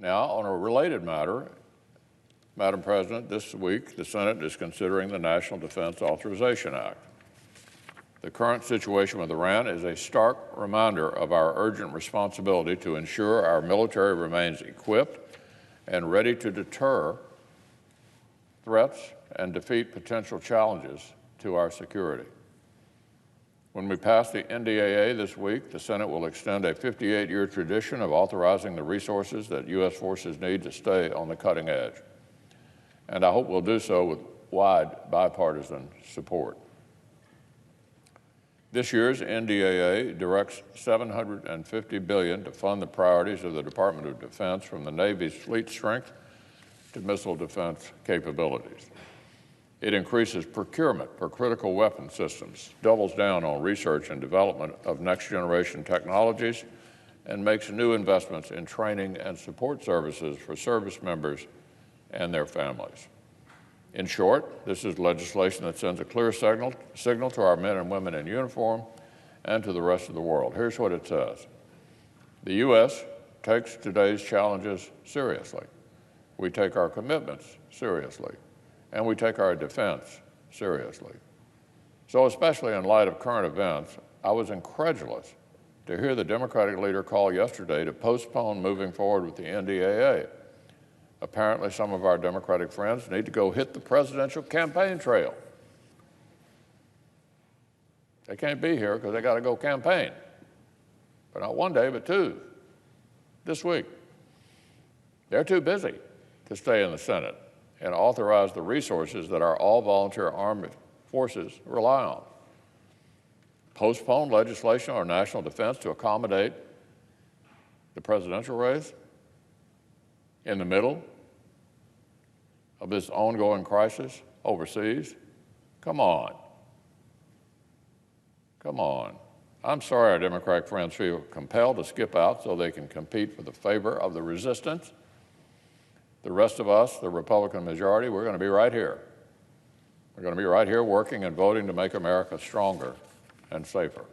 Now, on a related matter, Madam President, this week the Senate is considering the National Defense Authorization Act. The current situation with Iran is a stark reminder of our urgent responsibility to ensure our military remains equipped and ready to deter threats and defeat potential challenges to our security. When we pass the NDAA this week, the Senate will extend a 58-year tradition of authorizing the resources that U.S. forces need to stay on the cutting edge. And I hope we'll do so with wide bipartisan support. This year's NDAA directs $750 billion to fund the priorities of the Department of Defense, from the Navy's fleet strength to missile defense capabilities. It increases procurement for critical weapon systems, doubles down on research and development of next-generation technologies, and makes new investments in training and support services for service members and their families. In short, this is legislation that sends a clear signal to our men and women in uniform and to the rest of the world. Here's what it says. The U.S. takes today's challenges seriously. We take our commitments seriously, and we take our defense seriously. So, especially in light of current events, I was incredulous to hear the Democratic leader call yesterday to postpone moving forward with the NDAA. Apparently, some of our Democratic friends need to go hit the presidential campaign trail. They can't be here because they got to go campaign. But not one day, but two, this week. They're too busy to stay in the Senate and authorize the resources that our all-volunteer armed forces rely on. Postpone legislation on national defense to accommodate the presidential race in the middle of this ongoing crisis overseas? Come on. Come on. I'm sorry our Democratic friends feel compelled to skip out so they can compete for the favor of the resistance. The rest of us, the Republican majority, we're going to be right here. We're going to be right here working and voting to make America stronger and safer.